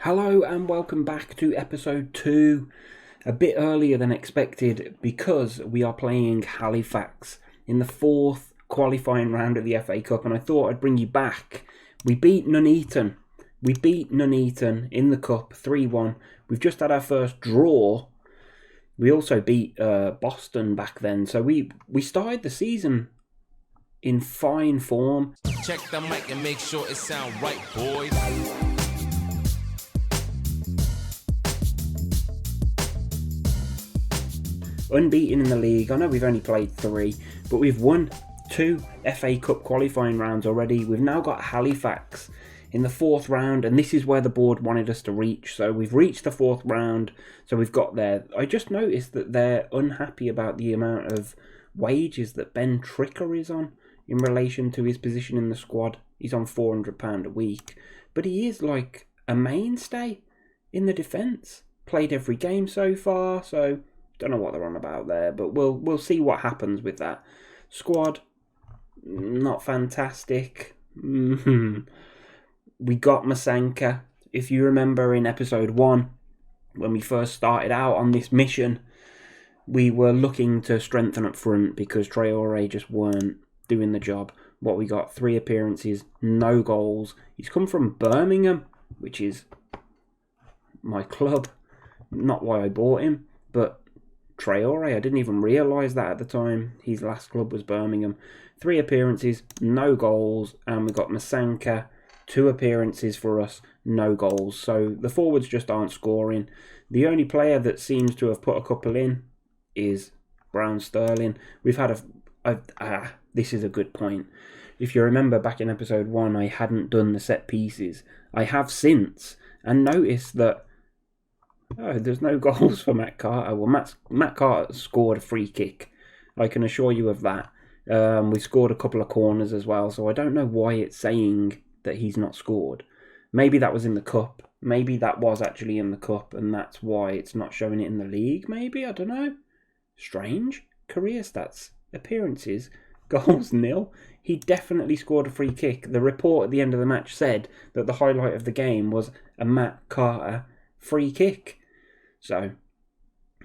Hello and welcome back to episode 2, a bit earlier than expected because we are playing Halifax in the 4th qualifying round of the FA Cup, and I thought I'd bring you back. We beat Nuneaton. In the Cup 3-1. We've just had our first draw. We also beat Boston back then, so we started the season in fine form. Check the mic and make sure it sound right, boys. Unbeaten in the league. I know we've only played 3, but we've won 2 FA Cup qualifying rounds already. We've now got Halifax in the 4th round, and this is where the board wanted us to reach. So we've reached the 4th round, so we've got there. I just noticed that they're unhappy about the amount of wages that Ben Tricker is on in relation to his position in the squad. He's on £400 a week, but he is like a mainstay in the defence. Played every game so far, so don't know what they're on about there, but we'll see what happens with that. Squad, not fantastic. We got Masanka. If you remember in episode 1, when we first started out on this mission, we were looking to strengthen up front because Traore just weren't doing the job. What we got, 3 appearances, no goals. He's come from Birmingham, which is my club. Not why I bought him, but Traore, I didn't even realise that at the time. His last club was Birmingham. 3 appearances, no goals, and we got Masanka, 2 appearances for us, no goals. So the forwards just aren't scoring. The only player that seems to have put a couple in is Brown Sterling. We've had this is a good point. If you remember back in episode 1, I hadn't done the set pieces. I have since, and noticed that there's no goals for Matt Carter. Well, Matt Carter scored a free kick. I can assure you of that. We scored a couple of corners as well, so I don't know why it's saying that he's not scored. Maybe that was in the cup. Maybe that was actually in the cup, and that's why it's not showing it in the league. Maybe, I don't know. Strange. Career stats. Appearances. Goals 0. He definitely scored a free kick. The report at the end of the match said that the highlight of the game was a Matt Carter free kick. So,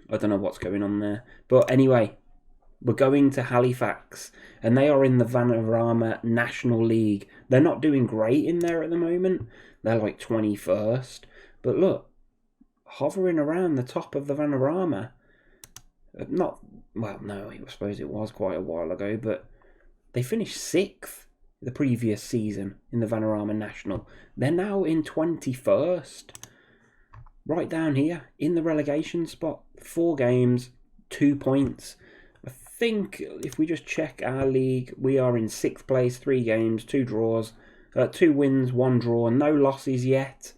I don't know what's going on there. But anyway, we're going to Halifax, and they are in the Vanarama National League. They're not doing great in there at the moment. They're like 21st. But look, hovering around the top of the Vanarama. No, I suppose it was quite a while ago, but they finished 6th the previous season in the Vanarama National. They're now in 21st. Right down here, in the relegation spot, 4 games, 2 points. I think if we just check our league, we are in 6th place, 3 games, 2 draws, 2 wins, 1 draw, no losses yet.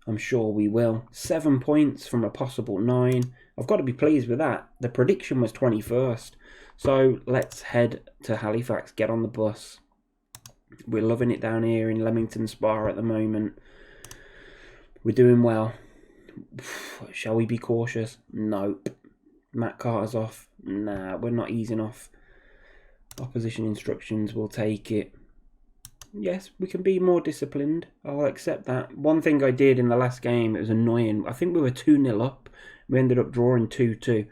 I'm sure we will. 7 points from a possible 9. I've got to be pleased with that. The prediction was 21st. So let's head to Halifax, get on the bus. We're loving it down here in Leamington Spa at the moment. We're doing well. Shall we be cautious? Nope. Matt Carter's off. Nah, we're not easing off. Opposition instructions, we'll take it. Yes, we can be more disciplined. I'll accept that. One thing I did in the last game, it was annoying. I think we were 2-0 up. We ended up drawing 2-2.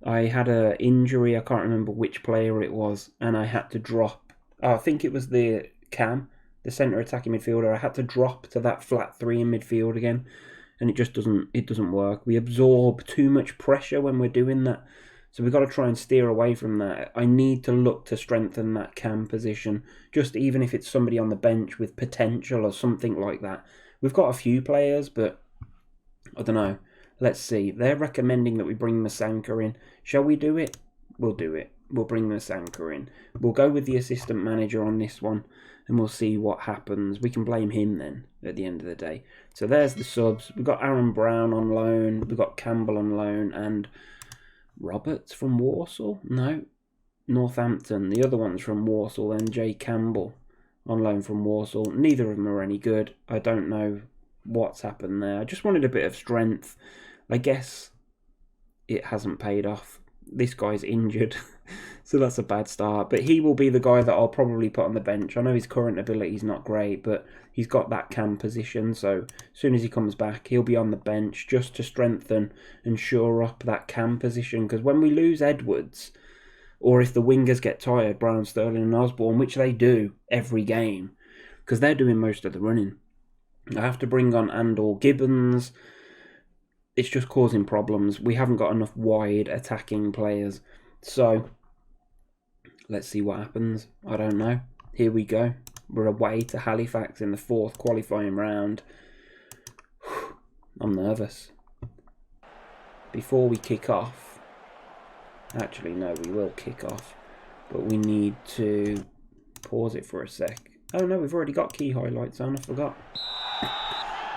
I had an injury, I can't remember which player it was, and I had to drop. I think it was the Cam, the centre attacking midfielder. I had to drop to that flat 3 in midfield again. And it just doesn't work. We absorb too much pressure when we're doing that. So we've got to try and steer away from that. I need to look to strengthen that cam position. Just even if it's somebody on the bench with potential or something like that. We've got a few players, but I don't know. Let's see. They're recommending that we bring Masanka in. Shall we do it? We'll do it. We'll bring Masanka in. We'll go with the assistant manager on this one. And we'll see what happens. We can blame him then at the end of the day. So there's the subs. We've got Aaron Brown on loan. We've got Campbell on loan. And Roberts from Walsall? No. Northampton. The other one's from Walsall. And Jay Campbell on loan from Walsall. Neither of them are any good. I don't know what's happened there. I just wanted a bit of strength. I guess it hasn't paid off. this guy's injured. So that's a bad start. But he will be the guy that I'll probably put on the bench. I know his current ability is not great, but he's got that cam position. So as soon as he comes back, he'll be on the bench just to strengthen and shore up that cam position. Because when we lose Edwards, or if the wingers get tired, Brown, Sterling and Osborne, which they do every game, because they're doing most of the running, I have to bring on Andor Gibbons. It's just causing problems. We haven't got enough wide attacking players. So let's see what happens. I don't know. Here we go. We're away to Halifax in the 4th qualifying round. I'm nervous. Before we kick off, actually no, we will kick off, but we need to pause it for a sec. Oh no, we've already got key highlights on, I forgot.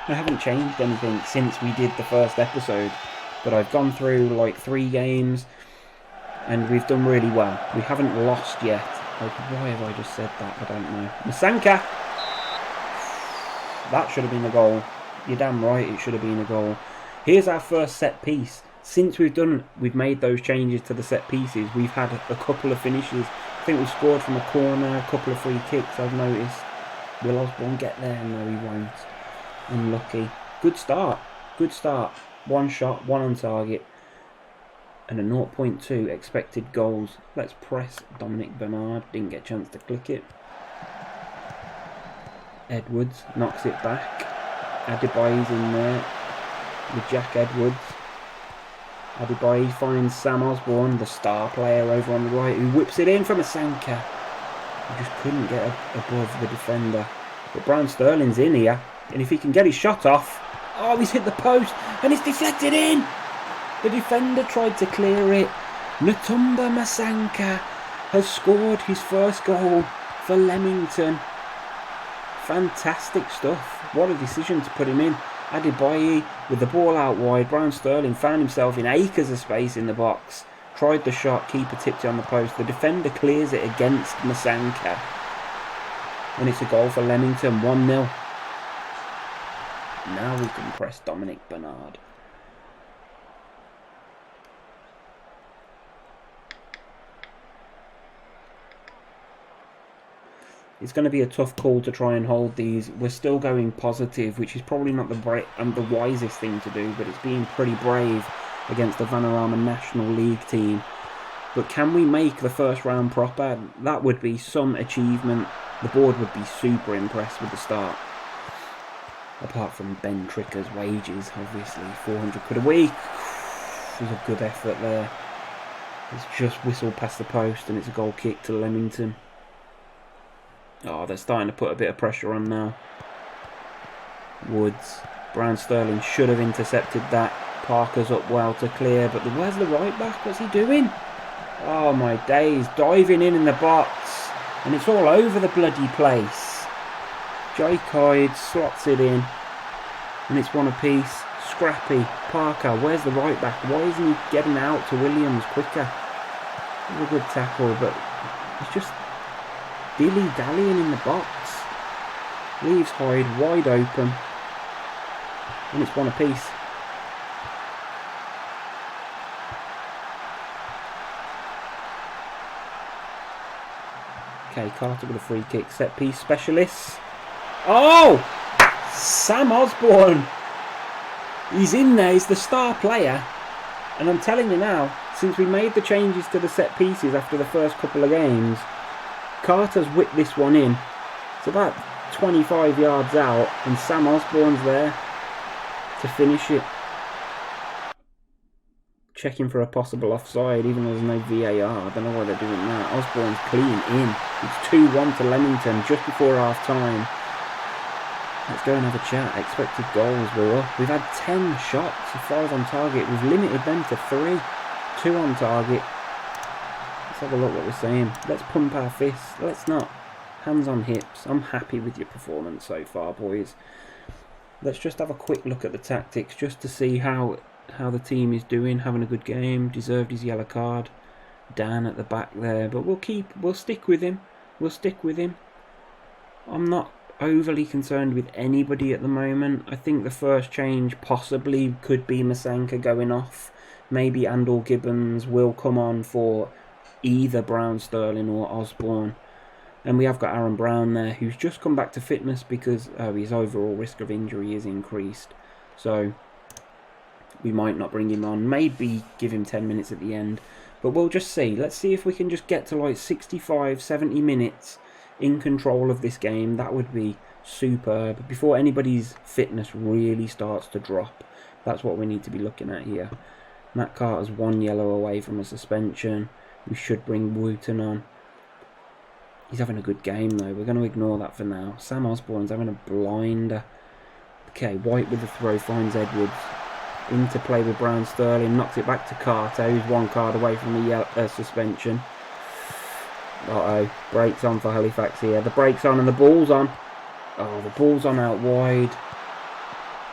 I haven't changed anything since we did the first episode, but I've gone through like 3 games and we've done really well. We haven't lost yet. Like, why have I just said that? I don't know. Masanka! That should have been a goal. You're damn right it should have been a goal. Here's our first set piece. Since we've made those changes to the set pieces, we've had a couple of finishes. I think we scored from a corner, a couple of free kicks, I've noticed. Will Osborne get there? No, he won't. Unlucky. Good start. Good start. 1 shot, 1 on target. And a 0.2 expected goals. Let's press Dominic Bernard. Didn't get a chance to click it. Edwards knocks it back. Adebayo's in there with Jack Edwards. Adebayo finds Sam Osborne, the star player over on the right, who whips it in from Masanka. He just couldn't get above the defender. But Brown Sterling's in here, and if he can get his shot off... Oh, he's hit the post, and it's deflected in! The defender tried to clear it. Ntumba Masanka has scored his first goal for Leamington. Fantastic stuff. What a decision to put him in. Adebayo with the ball out wide. Brown Sterling found himself in acres of space in the box. Tried the shot, keeper tipped it on the post. The defender clears it against Masanka. And it's a goal for Leamington, 1-0. Now we can press Dominic Bernard. It's going to be a tough call to try and hold these. We're still going positive, which is probably not the wisest thing to do, but it's being pretty brave against the Vanarama National League team. But can we make the first round proper? That would be some achievement. The board would be super impressed with the start. Apart from Ben Tricker's wages, obviously, 400 quid a week. It was a good effort there. It's just whistled past the post and it's a goal kick to Leamington. Oh, they're starting to put a bit of pressure on now. Woods. Brown Sterling should have intercepted that. Parker's up well to clear, but where's the right back? What's he doing? Oh my days. Diving in the box. And it's all over the bloody place. Jake Hyde slots it in. And it's one apiece. Scrappy. Parker. Where's the right back? Why isn't he getting out to Williams quicker? It was a good tackle, but it's just dilly-dallying in the box. Leaves Hyde wide open. And it's one apiece. Okay, Carter with a free kick. Set piece specialist. Oh! Sam Osborne! He's in there. He's the star player. And I'm telling you now, since we made the changes to the set pieces after the first couple of games, Carter's whipped this one in. It's about 25 yards out, and Sam Osborne's there to finish it. Checking for a possible offside, even though there's no VAR. I don't know why they're doing that. Osborne's clean in. It's 2-1 to Leamington just before half time. Let's go and have a chat. Expected goals, we're up. We've had 10 shots, 5 on target. We've limited them to 3. 2 on target. Let's have a look what we're saying. Let's pump our fists. Let's not. Hands on hips. I'm happy with your performance so far, boys. Let's just have a quick look at the tactics just to see how the team is doing. Having a good game. Deserved his yellow card. Dan at the back there. But we'll stick with him. We'll stick with him. I'm not overly concerned with anybody at the moment. I think the first change possibly could be Masanka going off maybe and/or Gibbons will come on for either Brown, Sterling or Osborne. And we have got Aaron Brown there, who's just come back to fitness because his overall risk of injury is increased. So we might not bring him on. Maybe give him 10 minutes at the end. But we'll just see. Let's see if we can just get to like 65, 70 minutes in control of this game. That would be superb. Before anybody's fitness really starts to drop. That's what we need to be looking at here. Matt Carter's 1 yellow away from a suspension. We should bring Wooten on. He's having a good game though. We're going to ignore that for now. Sam Osborne's having a blinder. Okay, White with the throw finds Edwards. Into play with Brown Sterling. Knocks it back to Carter, who's 1 card away from the suspension. Uh-oh. Breaks on for Halifax here. The break's on and the ball's on. Oh, the ball's on out wide.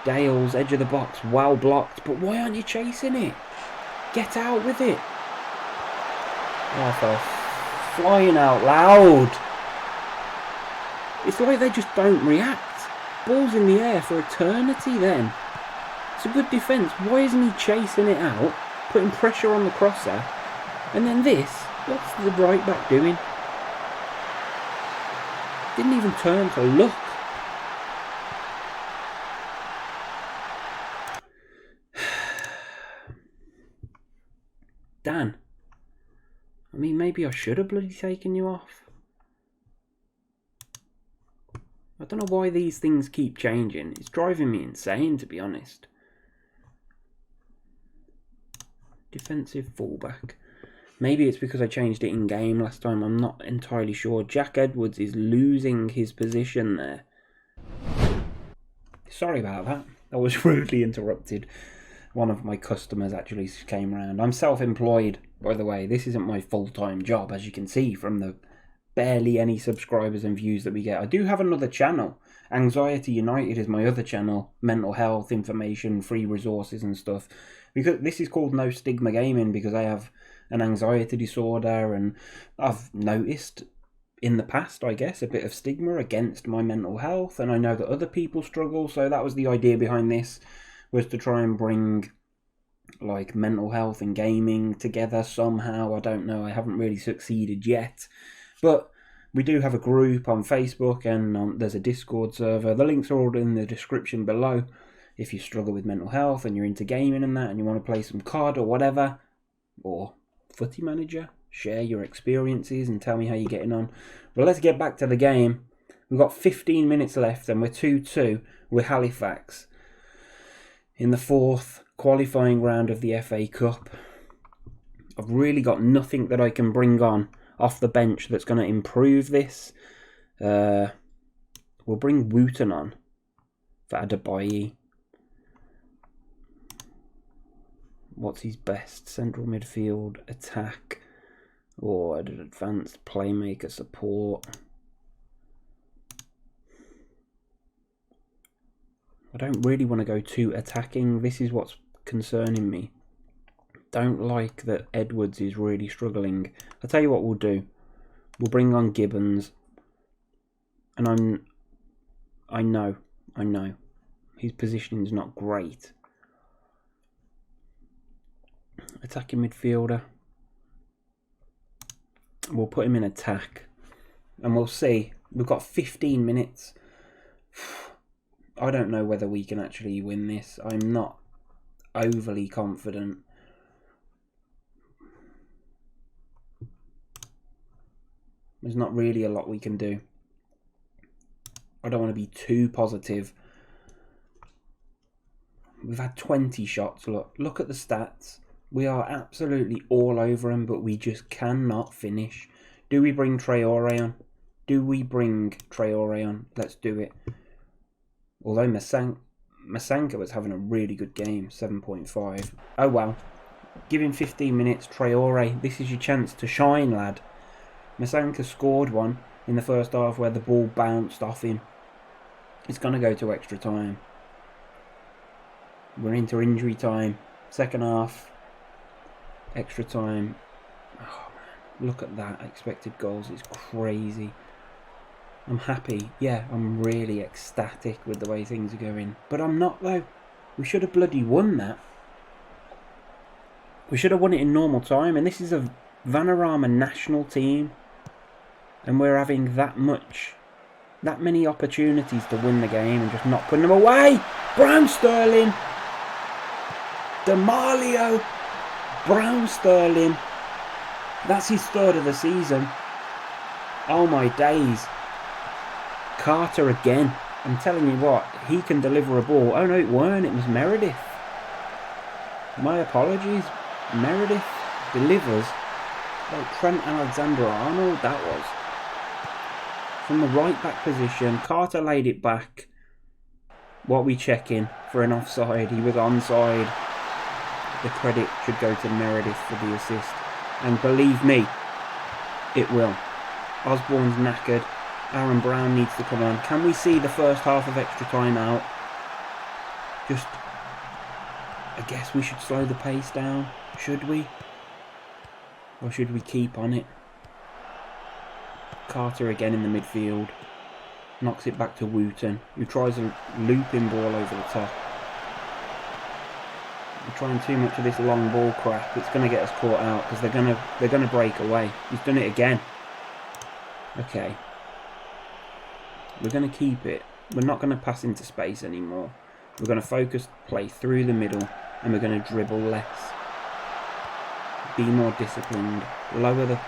Dale's edge of the box. Well blocked. But why aren't you chasing it? Get out with it. Oh, for flying out loud. It's like they just don't react. Ball's in the air for eternity then. It's a good defence. Why isn't he chasing it out, putting pressure on the crosser? And then this, what's the right back doing? Didn't even turn to look. Dan. I mean, maybe I should have bloody taken you off. I don't know why these things keep changing. It's driving me insane, to be honest. Defensive fullback. Maybe it's because I changed it in game last time. I'm not entirely sure. Jack Edwards is losing his position there. Sorry about that. I was rudely interrupted. One of my customers actually came round. I'm self-employed, by the way. This isn't my full-time job, as you can see from the barely any subscribers and views that we get. I do have another channel. Anxiety United is my other channel. Mental health, information, free resources and stuff. Because this is called No Stigma Gaming because I have an anxiety disorder and I've noticed in the past, I guess, a bit of stigma against my mental health, and I know that other people struggle, so that was the idea behind this, was to try and bring like mental health and gaming together somehow. I don't know, I haven't really succeeded yet, but we do have a group on Facebook and there's a Discord server. The links are all in the description below. If you struggle with mental health and you're into gaming and that and you want to play some COD or whatever, or Footy Manager, share your experiences and tell me how you're getting on. Well, let's get back to the game. We've got 15 minutes left and we're 2-2 with Halifax in the 4th qualifying round of the FA Cup. I've really got nothing that I can bring on off the bench that's going to improve this. We'll bring Wooten on for Adebayi. What's his best? Central midfield, attack, or advanced playmaker support. I don't really want to go too attacking. This is what's concerning me. Don't like that Edwards is really struggling. I'll tell you what we'll do. We'll bring on Gibbons. And I know. His positioning's not great. Attacking midfielder. We'll put him in attack. And we'll see. We've got 15 minutes. I don't know whether we can actually win this. I'm not overly confident. There's not really a lot we can do. I don't want to be too positive. We've had 20 shots. Look at the stats. We are absolutely all over them, but we just cannot finish. Do we bring Traore on? Let's do it. Although Masanka was having a really good game, 7.5. Oh well. Give him 15 minutes. Traore, this is your chance to shine, lad. Masanka scored one in the first half where the ball bounced off him. It's going to go to extra time. We're into injury time. Second half. Extra time. Oh man, look at that. Expected goals is crazy. I'm happy. Yeah, I'm really ecstatic with the way things are going. But I'm not though. We should have bloody won that. We should have won it in normal time, and this is a Vanarama National team, and we're having that many opportunities to win the game and just not putting them away. Brown Sterling, Demalio, Brown Sterling. That's his third of the season. Oh my days. Carter again. I'm telling you what, he can deliver a ball. Oh no, it weren't. It was Meredith. My apologies. Meredith delivers like Trent Alexander-Arnold, that was. From the right back position, Carter laid it back. What are we checking for an offside? He was onside. The credit should go to Meredith for the assist. And believe me, it will. Osborne's knackered. Aaron Brown needs to come on. Can we see the first half of extra time out? Just, I guess we should slow the pace down. Should we? Or should we keep on it? Carter again in the midfield. Knocks it back to Wooten, who tries a looping ball over the top. We're trying too much of this long ball crap. It's going to get us caught out because they're going to break away. He's done it again. Okay. We're going to keep it. We're not going to pass into space anymore. We're going to focus play through the middle, and we're going to dribble less. Be more disciplined. Lower the...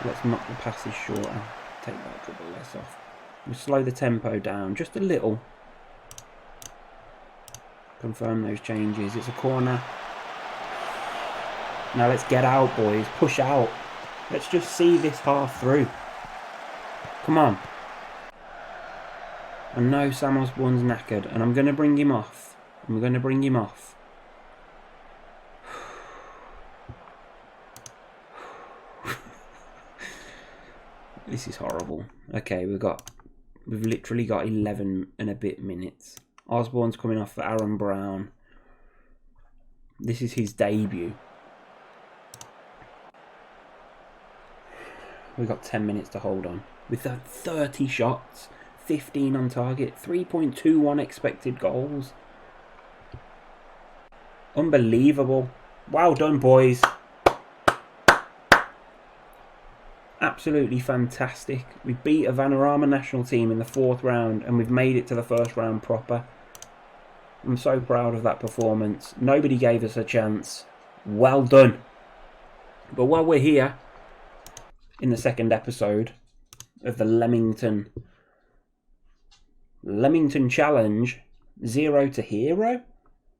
Let's knock the passes shorter. Take that dribble less off. We'll slow the tempo down just a little. Confirm those changes. It's a corner. Now let's get out, boys. Push out. Let's just see this half through. Come on. I know Sam Osborne's knackered, and I'm going to bring him off. I'm going to bring him off. This is horrible. Okay, we've literally got 11 and a bit minutes. Osborne's coming off for Aaron Brown. This is his debut. We've got 10 minutes to hold on. With 30 shots, 15 on target, 3.21 expected goals. Unbelievable. Well done, boys. Absolutely fantastic. We beat a Vanarama National team in the 4th round, and we've made it to the 1st round proper. I'm so proud of that performance. Nobody gave us a chance. Well done. But while we're here, in the 2nd episode of the Leamington Challenge, 0 to hero,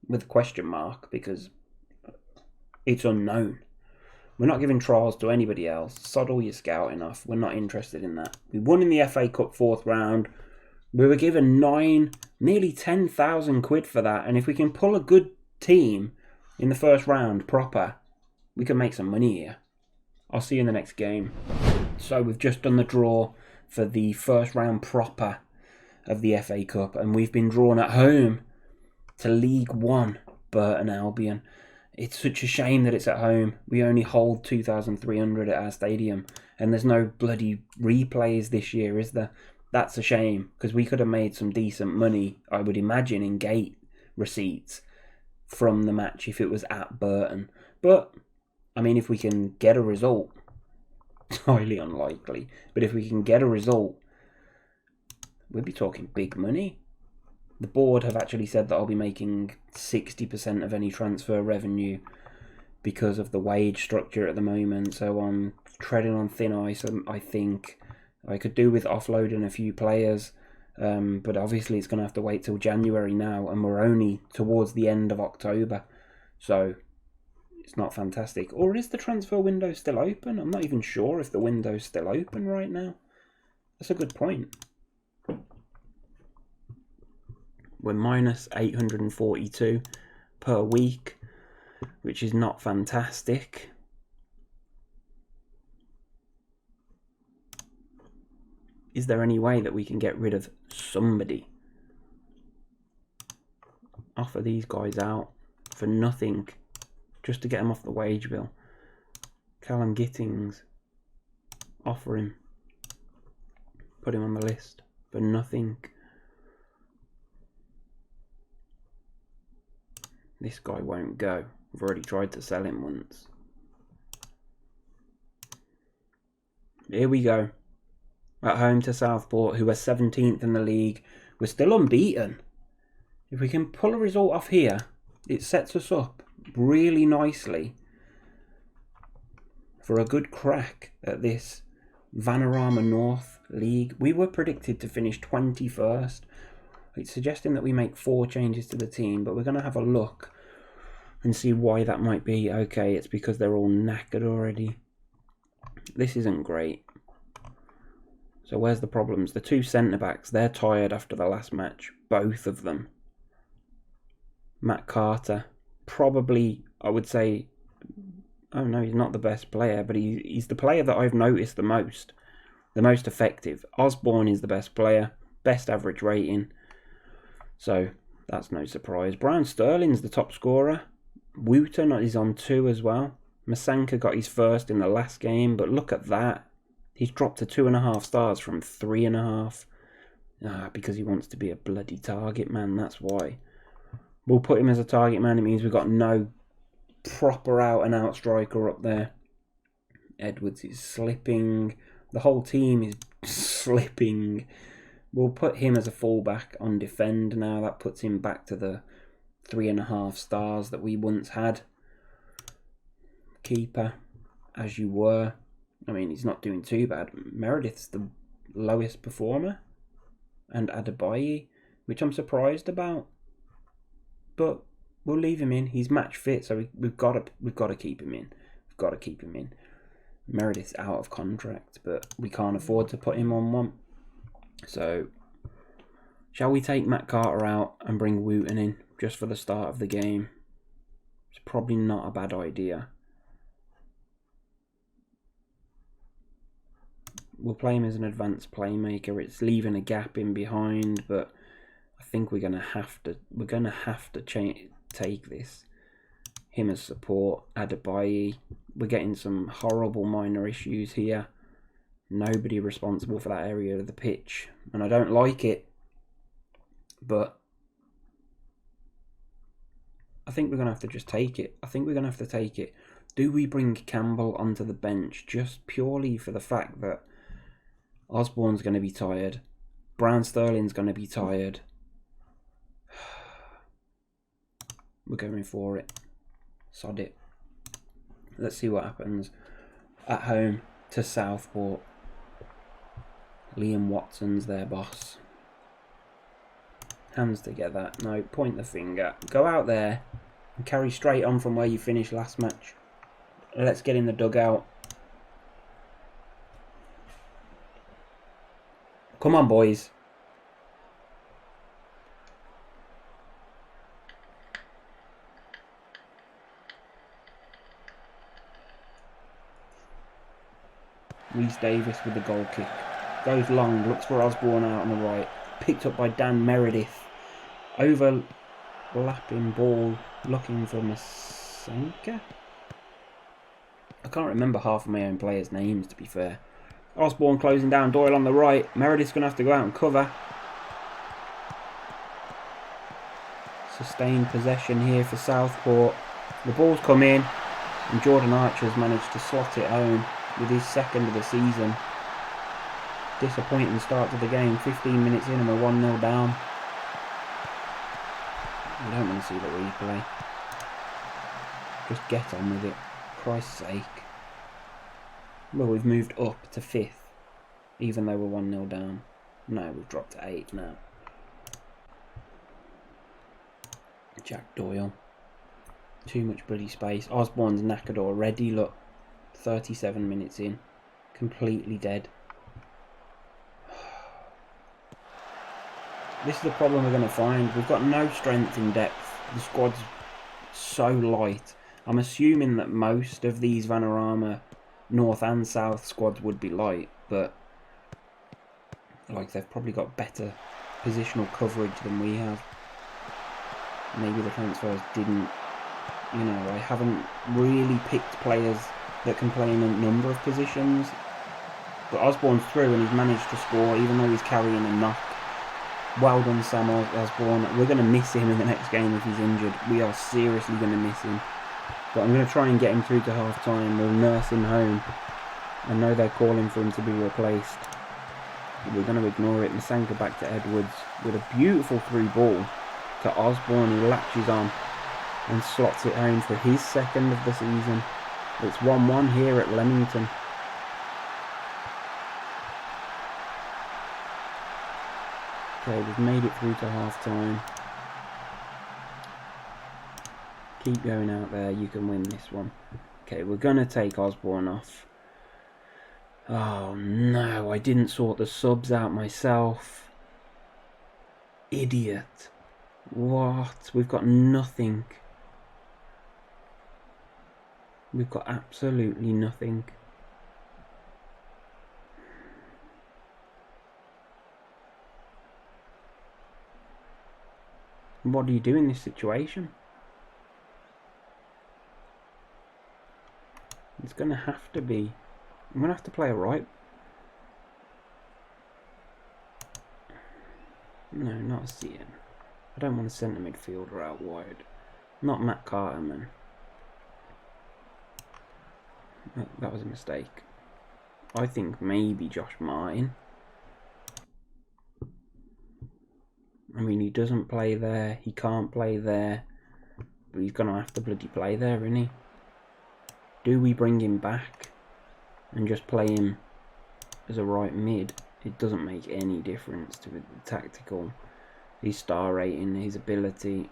with a question mark, because it's unknown. We're not giving trials to anybody else. Sod all your scouting off. We're not interested in that. We won in the FA Cup 4th round. We were given nearly 10,000 quid for that. And if we can pull a good team in the 1st round proper, we can make some money here. I'll see you in the next game. So we've just done the draw for the 1st round proper of the FA Cup. And we've been drawn at home to League 1, Burton Albion. It's such a shame that it's at home. We only hold 2,300 at our stadium. And there's no bloody replays this year, is there? That's a shame. Because we could have made some decent money, I would imagine, in gate receipts from the match if it was at Burton. But, I mean, if we can get a result, it's highly unlikely. But if we can get a result, we'll be talking big money. The board have actually said that I'll be making 60% of any transfer revenue because of the wage structure at the moment. So I'm treading on thin ice. I think I could do with offloading a few players. But obviously it's going to have to wait till January now. And we're only towards the end of October. So it's not fantastic. Or is the transfer window still open? I'm not even sure if the window's still open right now. That's a good point. We're minus 842 per week, which is not fantastic. Is there any way that we can get rid of somebody? Offer these guys out for nothing, just to get them off the wage bill. Callum Gittings, offer him. Put him on the list for nothing. This guy won't go. We've already tried to sell him once. Here we go. At home to Southport, who are 17th in the league. We're still unbeaten. If we can pull a result off here, it sets us up really nicely for a good crack at this Vanarama North League. We were predicted to finish 21st. It's suggesting that we make 4 changes to the team, but we're going to have a look and see why that might be. Okay, it's because they're all knackered already. This isn't great. So where's the problems? The 2 centre-backs, they're tired after the last match. Both of them. Matt Carter, probably, I would say, oh no, he's not the best player, but he's the player that I've noticed the most effective. Osborne is the best player, best average rating, so that's no surprise. Brian Sterling's the top scorer. Wooten is on 2 as well. Masanka got his first in the last game, but look at that. He's dropped to 2.5 stars from 3.5. Because he wants to be a bloody target man, that's why. We'll put him as a target man. It means we've got no proper out-and-out striker up there. Edwards is slipping. The whole team is slipping. We'll put him as a fullback on defend now. That puts him back to the 3.5 stars that we once had. Keeper, as you were. I mean, he's not doing too bad. Meredith's the lowest performer. And Adebayi, which I'm surprised about. But we'll leave him in. He's match fit, so we've got to keep him in. We've got to keep him in. Meredith's out of contract, but we can't afford to put him on one. So, shall we take Matt Carter out and bring Wooten in just for the start of the game? It's probably not a bad idea. We'll play him as an advanced playmaker. It's leaving a gap in behind, but I think we're gonna have to take this. Him as support. Adebayi. We're getting some horrible minor issues here. Nobody responsible for that area of the pitch, and I don't like it. But I think we're gonna have to just take it. Do we bring Campbell onto the bench just purely for the fact that Osborne's going to be tired, Brown Sterling's going to be tired? We're going for it. Sod it. Let's see what happens. At home to Southport. Liam Watson's their boss. Hands together. No, point the finger. Go out there and carry straight on from where you finished last match. Let's get in the dugout. Come on, boys. Reece Davis with the goal kick. Goes long, looks for Osborne out on the right. Picked up by Dan Meredith. Overlapping ball, looking for Masanka. I can't remember half of my own players' names, to be fair. Osborne closing down, Doyle on the right. Meredith's going to have to go out and cover. Sustained possession here for Southport. The ball's come in, and Jordan Archer's managed to slot it home with his second of the season. Disappointing start to the game. 15 minutes in and we're 1-0 down. I don't want to see the replay. Just get on with it. Christ's sake. Well, we've moved up to 5th, even though we're 1-0 down. No, we've dropped to 8th now. Jack Doyle. Too much bloody space. Osborne's knackered already, look. 37 minutes in. Completely dead. This is the problem we're going to find. We've got no strength in depth. The squad's so light. I'm assuming that most of these Vanarama North and South squads would be light, but like they've probably got better positional coverage than we have. Maybe the transfers didn't, I haven't really picked players that can play in a number of positions. But Osborne's through and he's managed to score even though he's carrying a knock. Well done, Sam Osborne. We're going to miss him in the next game if he's injured. We are seriously going to miss him. But I'm going to try and get him through to half time. We'll nurse him home. I know they're calling for him to be replaced. We're going to ignore it. Masanka back to Edwards with a beautiful through ball to Osborne. He latches on and slots it home for his second of the season. It's 1-1 here at Leamington. Okay, we've made it through to half time. Keep going out there, you can win this one. Okay, we're going to take Osborne off. Oh no, I didn't sort the subs out myself. Idiot. What? We've got nothing. We've got absolutely nothing. What do you do in this situation? It's going to have to be... I'm going to have to play a right. No, not a CN. I don't want to send a midfielder out wide. Not Matt Carter, man. That was a mistake. I think maybe Josh Martin. I mean, he doesn't play there. He can't play there. But he's going to have to bloody play there, isn't he? Do we bring him back and just play him as a right mid? It doesn't make any difference to the tactical, his star rating, his ability.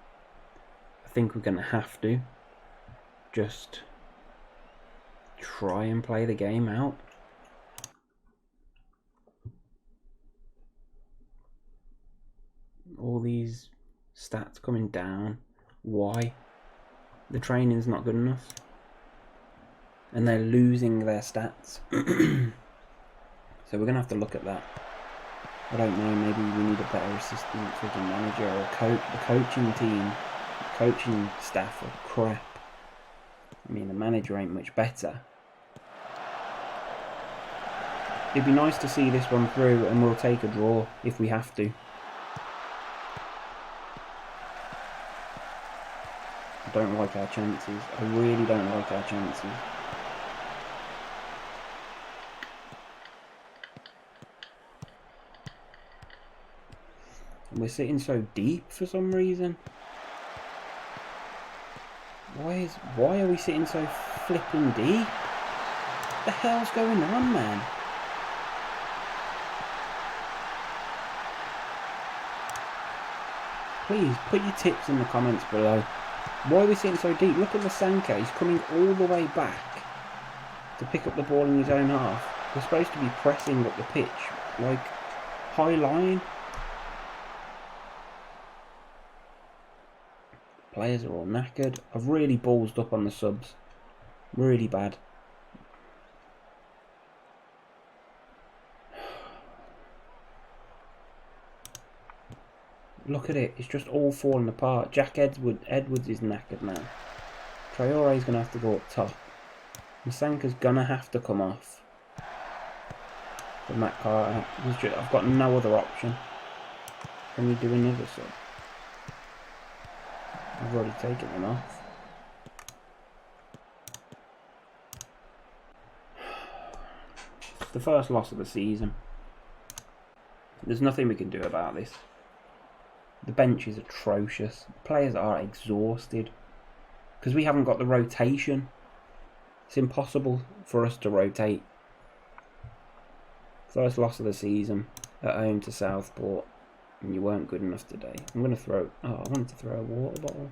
I think we're going to have to just try and play the game out. All these stats coming down. Why? The training's not good enough. And they're losing their stats. So we're going to have to look at that. I don't know, maybe we need a better assistant for the manager or coach. The coaching team, the coaching staff are crap. I mean, the manager ain't much better. It'd be nice to see this one through, and we'll take a draw if we have to. I don't like our chances. I really don't like our chances. We're sitting so deep for some reason. Why are we sitting so flipping deep? What the hell's going on, man? Please put your tips in the comments below. Why are we sitting so deep? Look at Masanka. He's coming all the way back to pick up the ball in his own half. We're supposed to be pressing up the pitch, like high line. Players are all knackered. I've really ballsed up on the subs. Really bad. Look at it. It's just all falling apart. Jack Edwards is knackered now. Traore's going to have to go up top. Masanka's going to have to come off. But Matt Carter, I've got no other option. Can we do another sub? I've already taken them off. It's the first loss of the season. There's nothing we can do about this. The bench is atrocious. Players are exhausted. Because we haven't got the rotation. It's impossible for us to rotate. First loss of the season. At home to Southport. And you weren't good enough today. I'm going to throw... Oh, I wanted to throw a water bottle.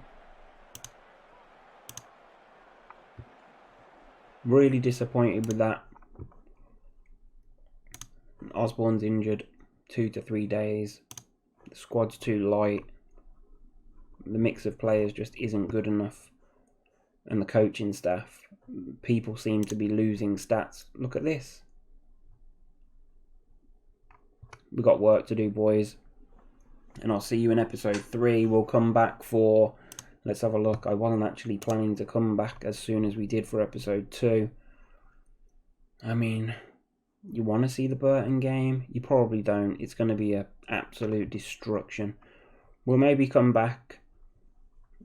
Really disappointed with that. Osborne's injured. 2 to 3 days. The squad's too light. The mix of players just isn't good enough. And the coaching staff. People seem to be losing stats. Look at this. We've got work to do, boys. And I'll see you in episode 3. We'll come back for... Let's have a look. I wasn't actually planning to come back as soon as we did for episode 2. I mean, you want to see the Burton game? You probably don't. It's going to be an absolute destruction. We'll maybe come back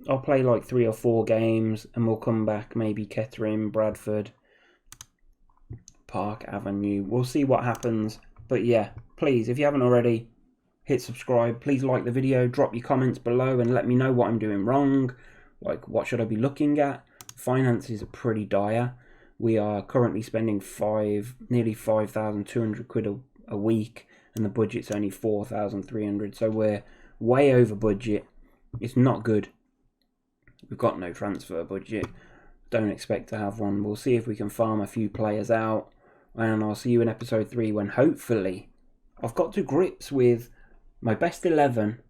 I'll play like 3 or 4 games and we'll come back, maybe Kettering, Bradford, Park Avenue. We'll see what happens. But yeah, please, if you haven't already, hit subscribe. Please like the video, drop your comments below and let me know what I'm doing wrong. Like, what should I be looking at? Finances are pretty dire. We are currently spending nearly 5,200 quid a week, and the budget's only 4,300. So we're way over budget. It's not good. We've got no transfer budget. Don't expect to have one. We'll see if we can farm a few players out. And I'll see you in episode 3 when hopefully I've got to grips with my best 11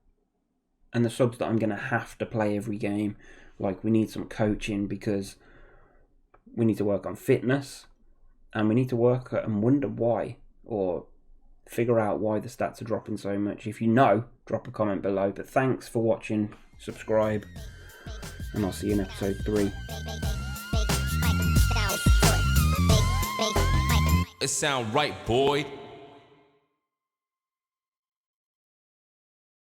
and the subs that I'm going to have to play every game. Like, we need some coaching because we need to work on fitness. And we need to work and wonder why. Or figure out why the stats are dropping so much. If you know, drop a comment below. But thanks for watching. Subscribe. And I'll see you in episode 3. It sound right, boy.